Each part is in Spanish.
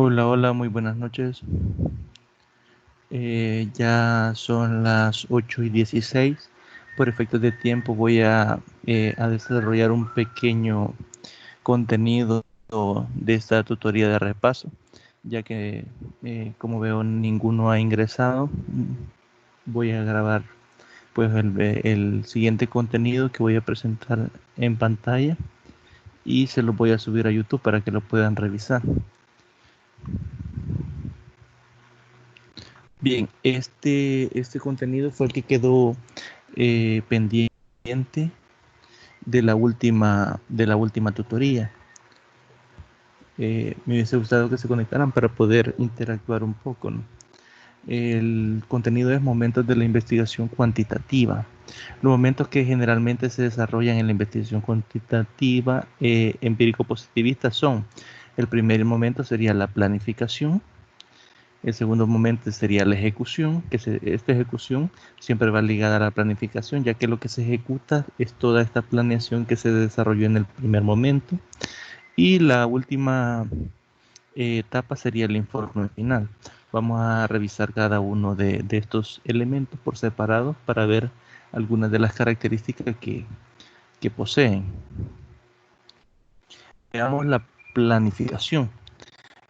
Hola, hola, muy buenas noches. Ya son las 8:16. Por efectos de tiempo voy a desarrollar un pequeño contenido de esta tutoría de repaso, ya que como veo ninguno ha ingresado. Voy a grabar pues el siguiente contenido que voy a presentar en pantalla y se lo voy a subir a YouTube para que lo puedan revisar. Bien, este contenido fue el que quedó pendiente de la última tutoría. Me hubiese gustado que se conectaran para poder interactuar un poco, ¿no? El contenido es momentos de la investigación cuantitativa. Los momentos que generalmente se desarrollan en la investigación cuantitativa empírico-positivista son: el primer momento sería la planificación. El segundo momento sería la ejecución, esta ejecución siempre va ligada a la planificación, ya que lo que se ejecuta es toda esta planeación que se desarrolló en el primer momento. Y la última etapa sería el informe final. Vamos a revisar cada uno de estos elementos por separado para ver algunas de las características que poseen. Veamos la planificación.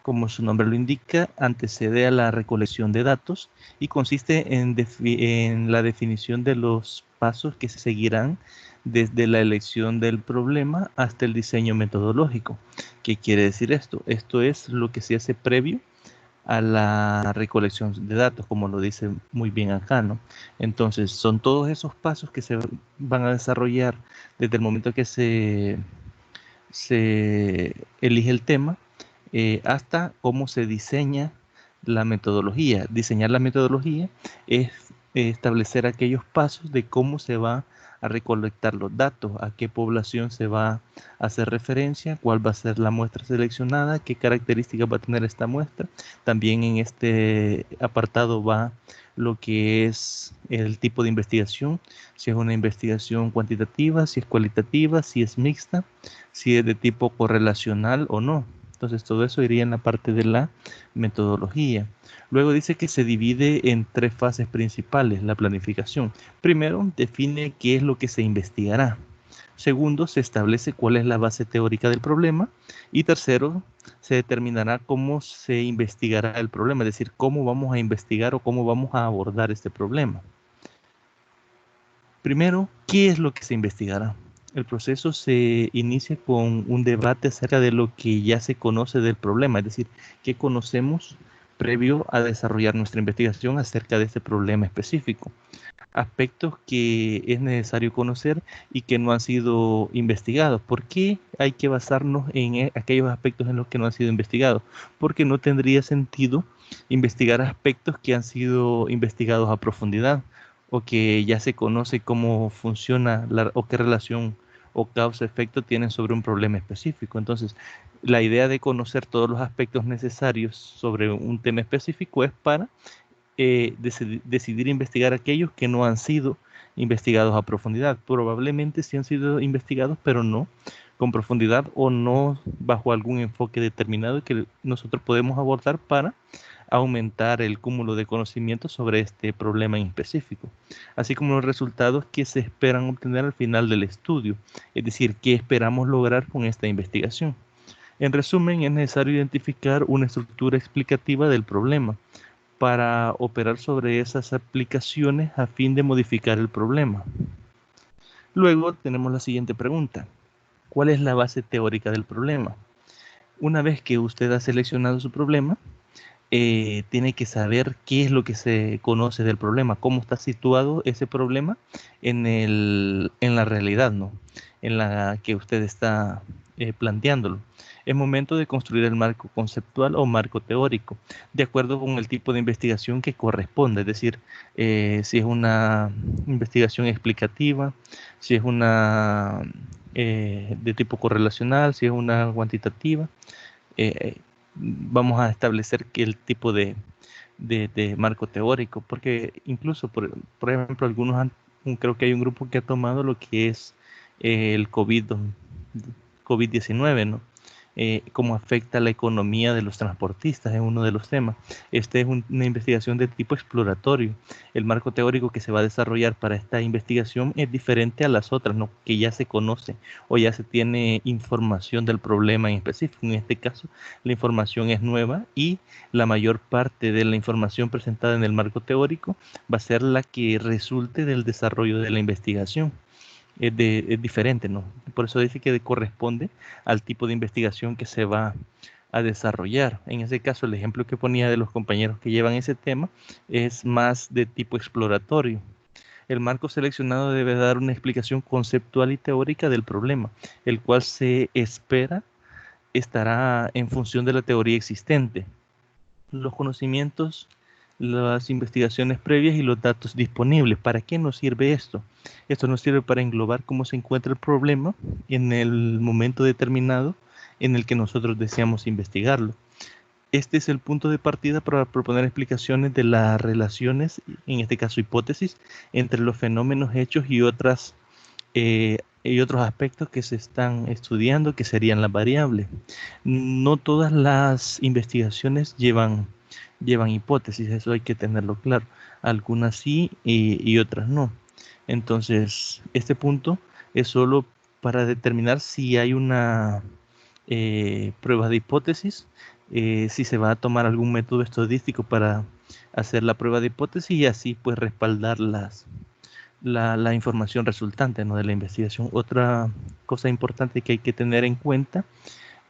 Como su nombre lo indica, antecede a la recolección de datos y consiste en la definición de los pasos que se seguirán desde la elección del problema hasta el diseño metodológico. ¿Qué quiere decir esto? Esto es lo que se hace previo a la recolección de datos, como lo dice muy bien acá, ¿no? Entonces, son todos esos pasos que se van a desarrollar desde el momento que se elige el tema hasta cómo se diseña la metodología. Diseñar la metodología es establecer aquellos pasos de cómo se va a recolectar los datos, a qué población se va a hacer referencia, cuál va a ser la muestra seleccionada, qué características va a tener esta muestra. También en este apartado va lo que es el tipo de investigación, si es una investigación cuantitativa, si es cualitativa, si es mixta, si es de tipo correlacional o no. Entonces todo eso iría en la parte de la metodología. Luego dice que se divide en tres fases principales la planificación. Primero, define qué es lo que se investigará. Segundo, se establece cuál es la base teórica del problema. Y tercero, se determinará cómo se investigará el problema, es decir, cómo vamos a investigar o cómo vamos a abordar este problema. Primero, ¿qué es lo que se investigará? El proceso se inicia con un debate acerca de lo que ya se conoce del problema, es decir, qué conocemos previo a desarrollar nuestra investigación acerca de este problema específico. Aspectos que es necesario conocer y que no han sido investigados. ¿Por qué hay que basarnos en aquellos aspectos en los que no han sido investigados? Porque no tendría sentido investigar aspectos que han sido investigados a profundidad o que ya se conoce cómo funciona o qué relación o causa-efecto tienen sobre un problema específico. Entonces, la idea de conocer todos los aspectos necesarios sobre un tema específico es para decidir investigar aquellos que no han sido investigados a profundidad. Probablemente sí han sido investigados, pero no con profundidad o no bajo algún enfoque determinado que nosotros podemos abordar para aumentar el cúmulo de conocimientos sobre este problema en específico, así como los resultados que se esperan obtener al final del estudio, es decir, qué esperamos lograr con esta investigación. En resumen, es necesario identificar una estructura explicativa del problema para operar sobre esas aplicaciones a fin de modificar el problema. Luego tenemos la siguiente pregunta: ¿cuál es la base teórica del problema? Una vez que usted ha seleccionado su problema, tiene que saber qué es lo que se conoce del problema, cómo está situado ese problema en la realidad, ¿no? En la que usted está planteándolo. Es momento de construir el marco conceptual o marco teórico, de acuerdo con el tipo de investigación que corresponde, es decir, si es una investigación explicativa, si es una de tipo correlacional, si es una cuantitativa. Vamos a establecer que el tipo de marco teórico, porque incluso, por ejemplo, creo que hay un grupo que ha tomado lo que es el COVID-19, ¿no? cómo afecta la economía de los transportistas, es uno de los temas. Esta es una investigación de tipo exploratorio. El marco teórico que se va a desarrollar para esta investigación es diferente a las otras, ¿no? Que ya se conoce o ya se tiene información del problema en específico. En este caso, la información es nueva y la mayor parte de la información presentada en el marco teórico va a ser la que resulte del desarrollo de la investigación. Es diferente, ¿no? Por eso dice que corresponde al tipo de investigación que se va a desarrollar. En ese caso, el ejemplo que ponía de los compañeros que llevan ese tema es más de tipo exploratorio. El marco seleccionado debe dar una explicación conceptual y teórica del problema, el cual se espera estará en función de la teoría existente, los conocimientos, las investigaciones previas y los datos disponibles. ¿Para qué nos sirve esto? Esto nos sirve para englobar cómo se encuentra el problema en el momento determinado en el que nosotros deseamos investigarlo. Este es el punto de partida para proponer explicaciones de las relaciones, en este caso hipótesis, entre los fenómenos hechos y otros aspectos que se están estudiando, que serían las variables. No todas las investigaciones llevan hipótesis, eso hay que tenerlo claro. Algunas sí y otras no. Entonces, este punto es solo para determinar si hay una prueba de hipótesis, si se va a tomar algún método estadístico para hacer la prueba de hipótesis y así pues respaldar la información resultante, ¿no? De la investigación. Otra cosa importante que hay que tener en cuenta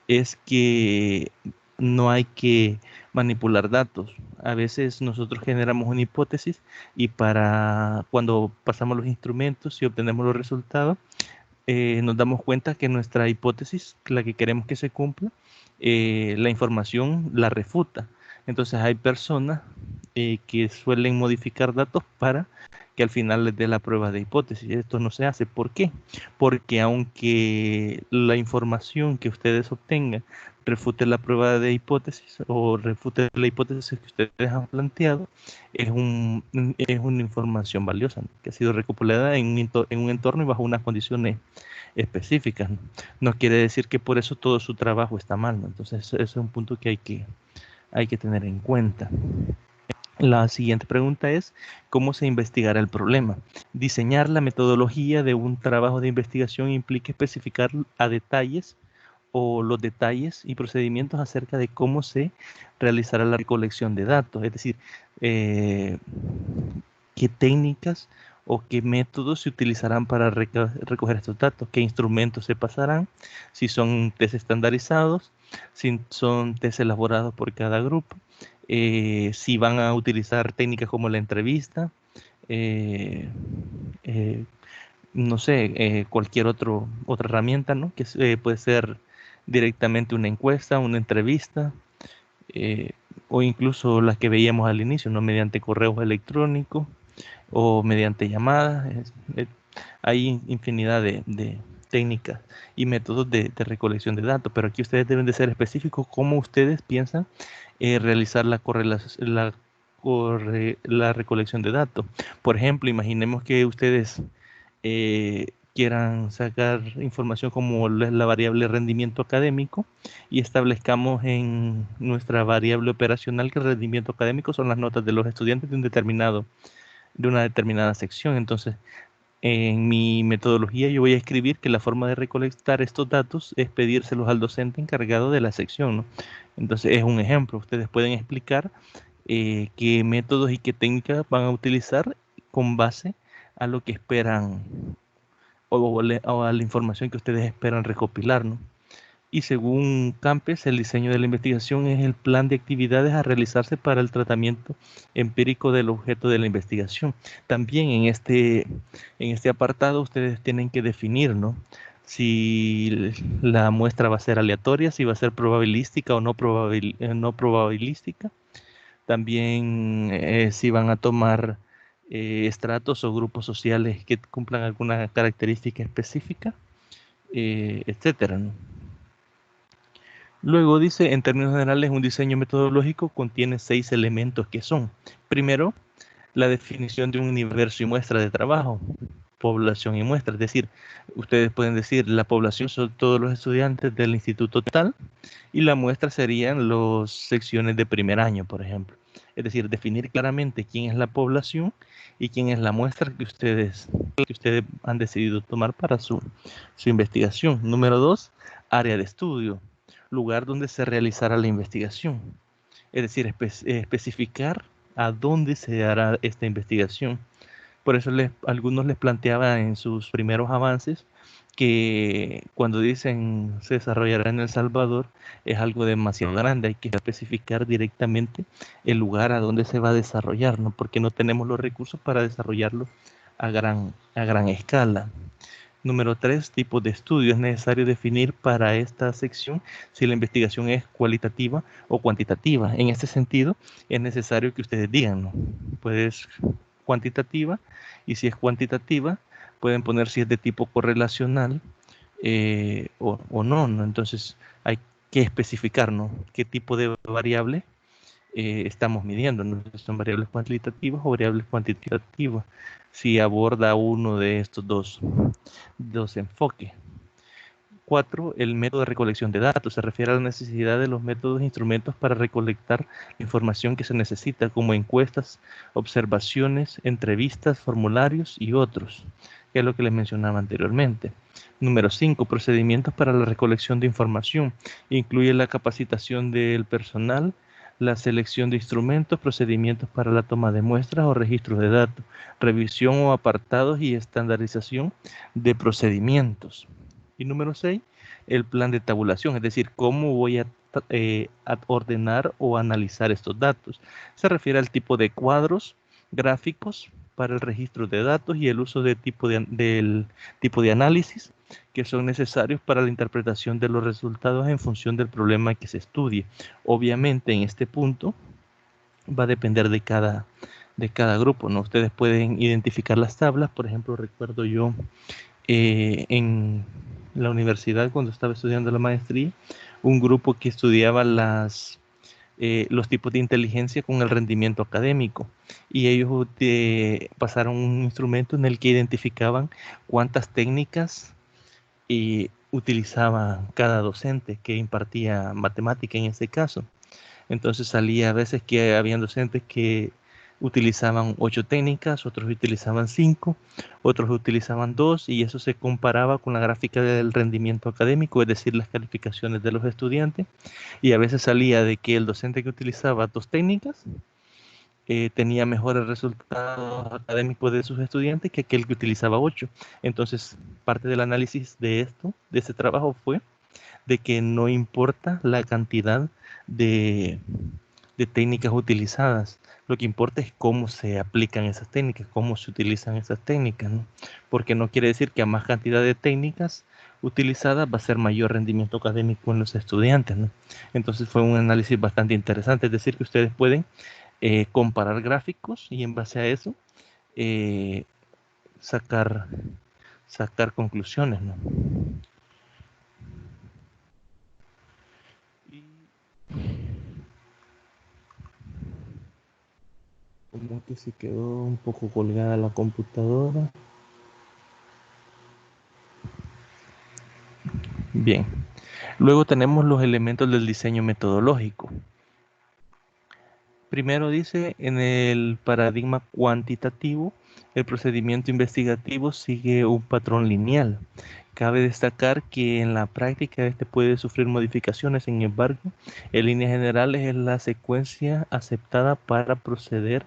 es que no hay que manipular datos. A veces nosotros generamos una hipótesis y para cuando pasamos los instrumentos y obtenemos los resultados, nos damos cuenta que nuestra hipótesis, la que queremos que se cumpla, la información la refuta. Entonces hay personas que suelen modificar datos para que al final les dé la prueba de hipótesis. Esto no se hace. ¿Por qué? Porque aunque la información que ustedes obtengan refute la prueba de hipótesis o refute la hipótesis que ustedes han planteado, es una información valiosa, ¿no? Que ha sido recopilada en un entorno y bajo unas condiciones específicas, ¿no? No quiere decir que por eso todo su trabajo está mal, ¿no? Entonces, eso es un punto que hay que tener en cuenta. La siguiente pregunta es, ¿cómo se investigará el problema? Diseñar la metodología de un trabajo de investigación implica especificar a detalles o los detalles y procedimientos acerca de cómo se realizará la recolección de datos, es decir, qué técnicas o qué métodos se utilizarán para recoger estos datos, qué instrumentos se pasarán, si son test estandarizados, si son test elaborados por cada grupo, si van a utilizar técnicas como la entrevista, eh, eh, no sé, cualquier otra herramienta, ¿no? Que puede ser directamente una encuesta, una entrevista, eh, o incluso las que veíamos al inicio, ¿no? Mediante correos electrónicos o mediante llamadas. Hay infinidad de técnicas y métodos de recolección de datos, pero aquí ustedes deben de ser específicos cómo ustedes piensan realizar la recolección de datos. Por ejemplo, imaginemos que ustedes quieran sacar información como la variable rendimiento académico y establezcamos en nuestra variable operacional que el rendimiento académico son las notas de los estudiantes de una determinada sección. Entonces, en mi metodología yo voy a escribir que la forma de recolectar estos datos es pedírselos al docente encargado de la sección, ¿no? Entonces es un ejemplo. Ustedes pueden explicar qué métodos y qué técnicas van a utilizar con base a lo que esperan o a la información que ustedes esperan recopilar, ¿no? Y según Campes, el diseño de la investigación es el plan de actividades a realizarse para el tratamiento empírico del objeto de la investigación. También en este apartado ustedes tienen que definir, ¿no? Si la muestra va a ser aleatoria, si va a ser probabilística o no probabilística. También si van a tomar estratos o grupos sociales que cumplan alguna característica específica, etcétera, ¿no? Luego dice, en términos generales, un diseño metodológico contiene 6 elementos que son, primero, la definición de un universo y muestra de trabajo. población y muestra. Es decir, ustedes pueden decir la población son todos los estudiantes del instituto tal y la muestra serían las secciones de primer año, por ejemplo. Es decir, definir claramente quién es la población y quién es la muestra que ustedes han decidido tomar para su investigación. Número 2, área de estudio, lugar donde se realizará la investigación. Es decir, especificar a dónde se hará esta investigación. Por eso algunos les planteaba en sus primeros avances que cuando dicen se desarrollará en El Salvador es algo demasiado grande, hay que especificar directamente el lugar a donde se va a desarrollar, ¿no? Porque no tenemos los recursos para desarrollarlo a gran escala. Número 3, tipos de estudio. Es necesario definir para esta sección si la investigación es cualitativa o cuantitativa. En este sentido, es necesario que ustedes digan, ¿no? Pues cuantitativa, y si es cuantitativa, pueden poner si es de tipo correlacional o no, ¿no? Entonces, hay que especificar, ¿no? Qué tipo de variable estamos midiendo, ¿no? Son variables cuantitativas o variables cuantitativas, si aborda uno de estos dos enfoques. 4, el método de recolección de datos. Se refiere a la necesidad de los métodos e instrumentos para recolectar la información que se necesita, como encuestas, observaciones, entrevistas, formularios y otros, que es lo que les mencionaba anteriormente. Número 5, procedimientos para la recolección de información. Incluye la capacitación del personal, la selección de instrumentos, procedimientos para la toma de muestras o registros de datos, revisión o apartados y estandarización de procedimientos. Y número 6, el plan de tabulación, es decir, cómo voy a ordenar o analizar estos datos. Se refiere al tipo de cuadros, gráficos para el registro de datos y el uso del tipo de análisis que son necesarios para la interpretación de los resultados en función del problema que se estudie. Obviamente, en este punto va a depender de cada grupo, ¿no? Ustedes pueden identificar las tablas. Por ejemplo, recuerdo yo en la universidad cuando estaba estudiando la maestría, un grupo que estudiaba los tipos de inteligencia con el rendimiento académico, y ellos pasaron un instrumento en el que identificaban cuántas técnicas utilizaba cada docente que impartía matemática en este caso. Entonces salía a veces que habían docentes que utilizaban 8 técnicas, otros utilizaban 5, otros utilizaban 2, y eso se comparaba con la gráfica del rendimiento académico, es decir, las calificaciones de los estudiantes, y a veces salía de que el docente que utilizaba 2 técnicas tenía mejores resultados académicos de sus estudiantes que aquel que utilizaba 8. Entonces, parte del análisis de ese trabajo fue de que no importa la cantidad de, de técnicas utilizadas, lo que importa es cómo se aplican esas técnicas, cómo se utilizan esas técnicas, ¿no? Porque no quiere decir que a más cantidad de técnicas utilizadas va a ser mayor rendimiento académico en los estudiantes, ¿no? Entonces fue un análisis bastante interesante, es decir, que ustedes pueden comparar gráficos y en base a eso eh, sacar, sacar conclusiones, ¿no? Y como que se quedó un poco colgada la computadora. Bien. Luego tenemos los elementos del diseño metodológico. Primero dice, en el paradigma cuantitativo, el procedimiento investigativo sigue un patrón lineal. Cabe destacar que en la práctica este puede sufrir modificaciones, sin embargo, en líneas generales es la secuencia aceptada para proceder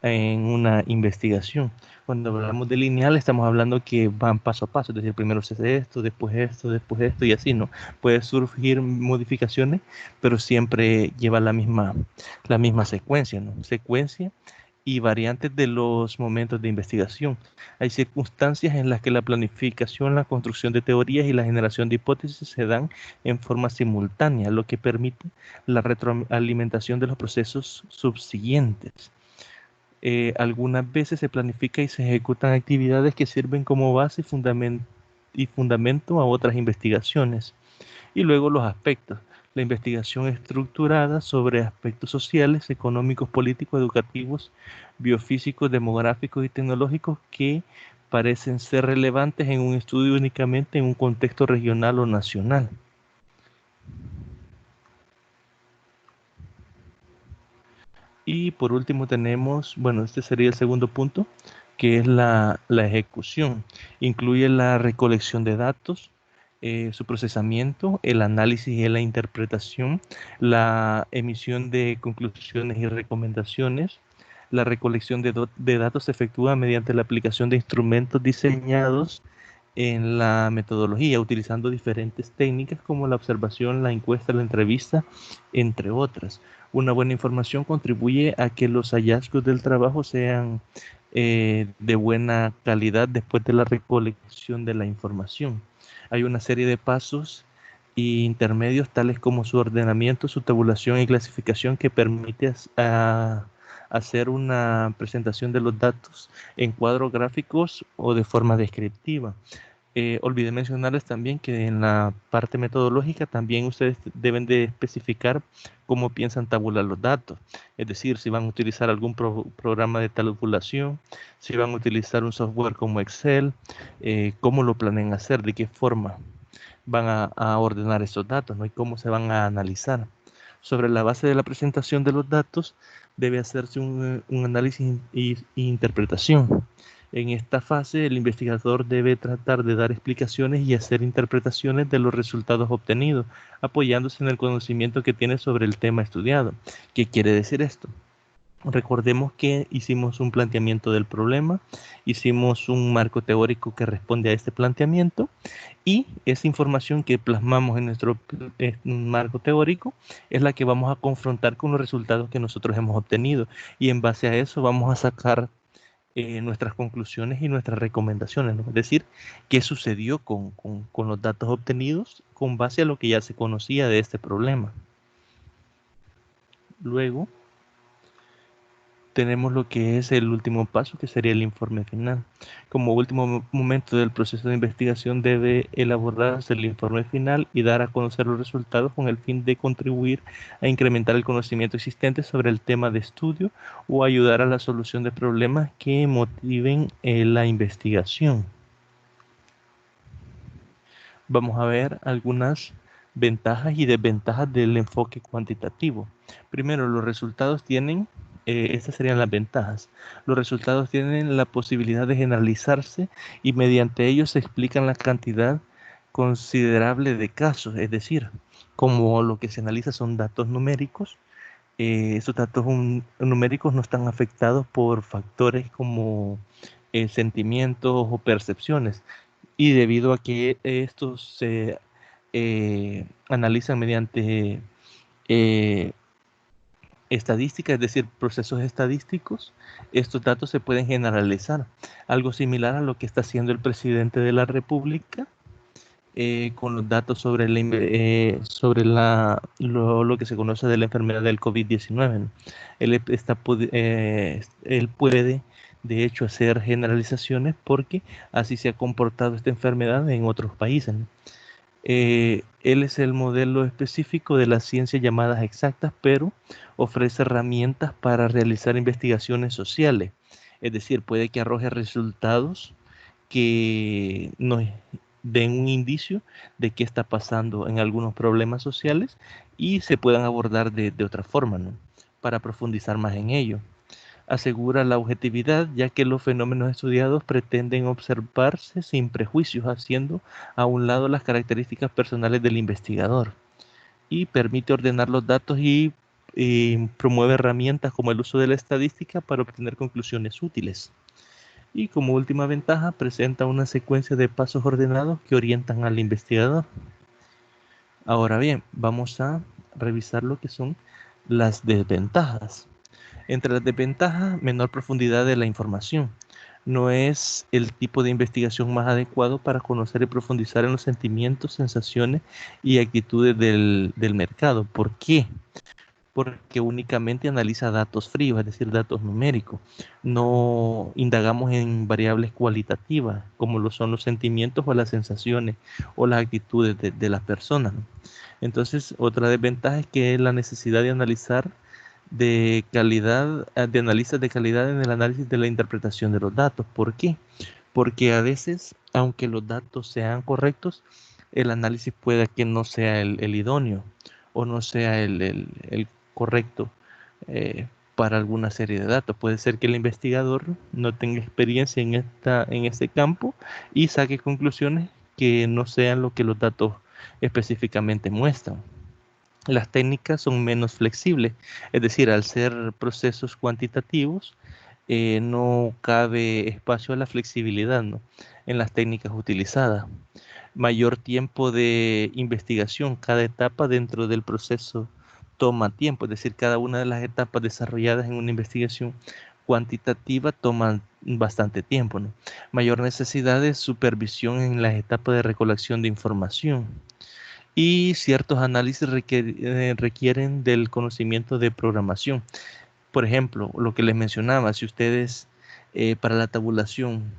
en una investigación. Cuando hablamos de lineal, estamos hablando que van paso a paso, es decir, primero se hace después esto y así, ¿no? Puede surgir modificaciones, pero siempre lleva la misma secuencia, ¿no? Secuencia y variantes de los momentos de investigación. Hay circunstancias en las que la planificación, la construcción de teorías y la generación de hipótesis se dan en forma simultánea, lo que permite la retroalimentación de los procesos subsiguientes. Algunas veces se planifica y se ejecutan actividades que sirven como base y fundamento a otras investigaciones. Y luego los aspectos. La investigación estructurada sobre aspectos sociales, económicos, políticos, educativos, biofísicos, demográficos y tecnológicos que parecen ser relevantes en un estudio únicamente en un contexto regional o nacional. Y por último tenemos, bueno, este sería el segundo punto, que es la ejecución. Incluye la recolección de datos, su procesamiento, el análisis y la interpretación, la emisión de conclusiones y recomendaciones. La recolección de datos se efectúa mediante la aplicación de instrumentos diseñados en la metodología, utilizando diferentes técnicas como la observación, la encuesta, la entrevista, entre otras. Una buena información contribuye a que los hallazgos del trabajo sean de buena calidad después de la recolección de la información. Hay una serie de pasos intermedios tales como su ordenamiento, su tabulación y clasificación que permite hacer una presentación de los datos en cuadros gráficos o de forma descriptiva. Olvidé mencionarles también que en la parte metodológica también ustedes deben de especificar cómo piensan tabular los datos. Es decir, si van a utilizar algún programa de tabulación, si van a utilizar un software como Excel, cómo lo planean hacer, de qué forma van a ordenar esos datos, ¿no? Y cómo se van a analizar. Sobre la base de la presentación de los datos, debe hacerse un análisis e interpretación. En esta fase, el investigador debe tratar de dar explicaciones y hacer interpretaciones de los resultados obtenidos, apoyándose en el conocimiento que tiene sobre el tema estudiado. ¿Qué quiere decir esto? Recordemos que hicimos un planteamiento del problema, hicimos un marco teórico que responde a este planteamiento y esa información que plasmamos en nuestro marco teórico es la que vamos a confrontar con los resultados que nosotros hemos obtenido y en base a eso vamos a sacar nuestras conclusiones y nuestras recomendaciones, ¿no? Es decir, qué sucedió con los datos obtenidos con base a lo que ya se conocía de este problema. Luego tenemos lo que es el último paso, que sería el informe final. Como último momento del proceso de investigación debe elaborarse el informe final y dar a conocer los resultados con el fin de contribuir a incrementar el conocimiento existente sobre el tema de estudio o ayudar a la solución de problemas que motiven la investigación. Vamos a ver algunas ventajas y desventajas del enfoque cuantitativo. Primero, los resultados tienen, estas serían las ventajas. Los resultados tienen la posibilidad de generalizarse y mediante ellos se explican la cantidad considerable de casos, es decir, como lo que se analiza son datos numéricos, esos datos numéricos no están afectados por factores como sentimientos o percepciones, y debido a que estos se analizan mediante eh, estadística, es decir, procesos estadísticos, estos datos se pueden generalizar. Algo similar a lo que está haciendo el presidente de la República con los datos sobre, lo que se conoce de la enfermedad del COVID-19. Él puede, de hecho, hacer generalizaciones porque así se ha comportado esta enfermedad en otros países, ¿no? Él es el modelo específico de las ciencias llamadas exactas, pero ofrece herramientas para realizar investigaciones sociales. Es decir, puede que arroje resultados que nos den un indicio de qué está pasando en algunos problemas sociales y se puedan abordar de otra forma, ¿no? Para profundizar más en ello. Asegura la objetividad, ya que los fenómenos estudiados pretenden observarse sin prejuicios, haciendo a un lado las características personales del investigador. Y permite ordenar los datos y promueve herramientas como el uso de la estadística para obtener conclusiones útiles. Y como última ventaja, presenta una secuencia de pasos ordenados que orientan al investigador. Ahora bien, vamos a revisar lo que son las desventajas. Entre las desventajas, menor profundidad de la información. No es el tipo de investigación más adecuado para conocer y profundizar en los sentimientos, sensaciones y actitudes del mercado. ¿Por qué? Porque únicamente analiza datos fríos, es decir, datos numéricos. No indagamos en variables cualitativas, como lo son los sentimientos o las sensaciones o las actitudes de las personas, ¿no? Entonces, otra desventaja es que la necesidad de analizar de calidad, de analistas de calidad en el análisis de la interpretación de los datos. ¿Por qué? porque a veces, aunque los datos sean correctos, el análisis puede que no sea el idóneo o no sea el correcto para alguna serie de datos. Puede ser que el investigador no tenga experiencia en este campo y saque conclusiones que no sean lo que los datos específicamente muestran. Las técnicas son menos flexibles, es decir, al ser procesos cuantitativos, no cabe espacio a la flexibilidad, ¿no? En las técnicas utilizadas. Mayor tiempo de investigación, cada etapa dentro del proceso toma tiempo, es decir, cada una de las etapas desarrolladas en una investigación cuantitativa toman bastante tiempo, ¿no? Mayor necesidad de supervisión en las etapas de recolección de información y ciertos análisis requieren del conocimiento de programación. Por ejemplo, lo que les mencionaba, si ustedes para la tabulación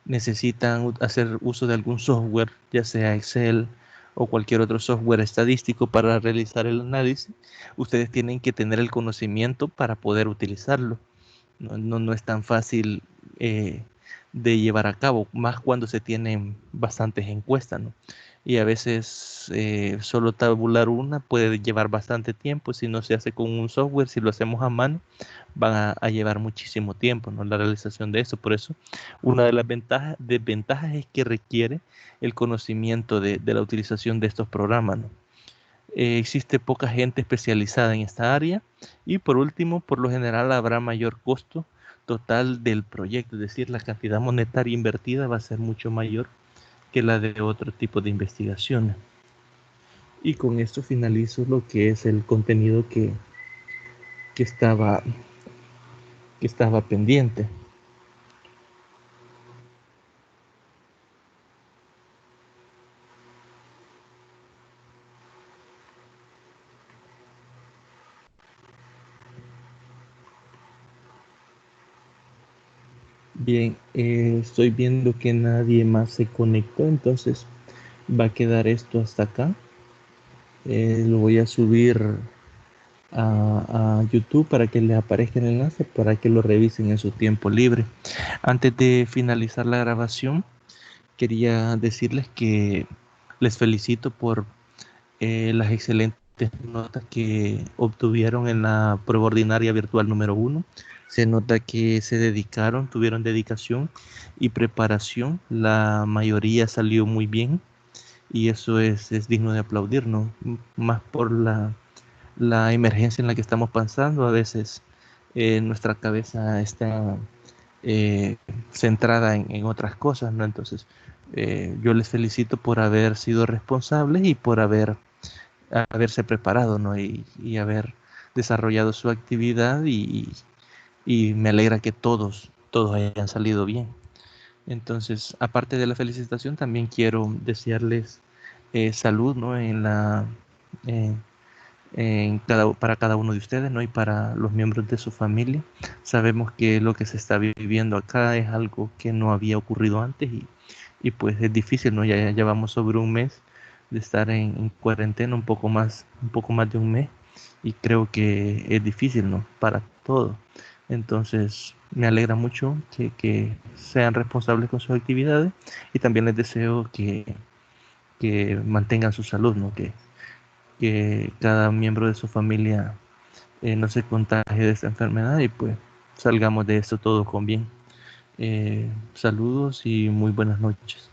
necesitan hacer uso de algún software, ya sea Excel o cualquier otro software estadístico para realizar el análisis, ustedes tienen que tener el conocimiento para poder utilizarlo. No es tan fácil de llevar a cabo, más cuando se tienen bastantes encuestas, ¿no? Y a veces solo tabular una puede llevar bastante tiempo. Si no se hace con un software, si lo hacemos a mano, van a llevar muchísimo tiempo, ¿no? La realización de eso. Por eso, una de las desventajas es que requiere el conocimiento de la utilización de estos programas, ¿no? Existe poca gente especializada en esta área y por último, por lo general habrá mayor costo total del proyecto, es decir, la cantidad monetaria invertida va a ser mucho mayor que la de otro tipo de investigaciones. Y con esto finalizo lo que es el contenido que estaba, que estaba pendiente. Bien, estoy viendo que nadie más se conectó, entonces va a quedar esto hasta acá. Lo voy a subir a YouTube para que les aparezca el enlace, para que lo revisen en su tiempo libre. Antes de finalizar la grabación, quería decirles que les felicito por las excelentes notas que obtuvieron en la prueba ordinaria virtual número 1. Se nota que se dedicaron, tuvieron dedicación y preparación. La mayoría salió muy bien y eso es digno de aplaudir, ¿no? Más por la emergencia en la que estamos pasando. A veces nuestra cabeza está eh, centrada en otras cosas, ¿no? Entonces, yo les felicito por haber sido responsables y por haberse preparado, ¿no? Y haber desarrollado su actividad y me alegra que todos hayan salido bien. Entonces, aparte de la felicitación, también quiero desearles salud, ¿no? En, para cada uno de ustedes, ¿no? Y para los miembros de su familia. Sabemos que lo que se está viviendo acá es algo que no había ocurrido antes y pues es difícil, ¿no? Ya llevamos sobre un mes de estar en cuarentena, un poco más de un mes, y creo que es difícil, ¿no? Para todos. Entonces, me alegra mucho que sean responsables con sus actividades y también les deseo que mantengan su salud, ¿no? Que cada miembro de su familia no se contagie de esta enfermedad y pues salgamos de esto todo con bien. Saludos y muy buenas noches.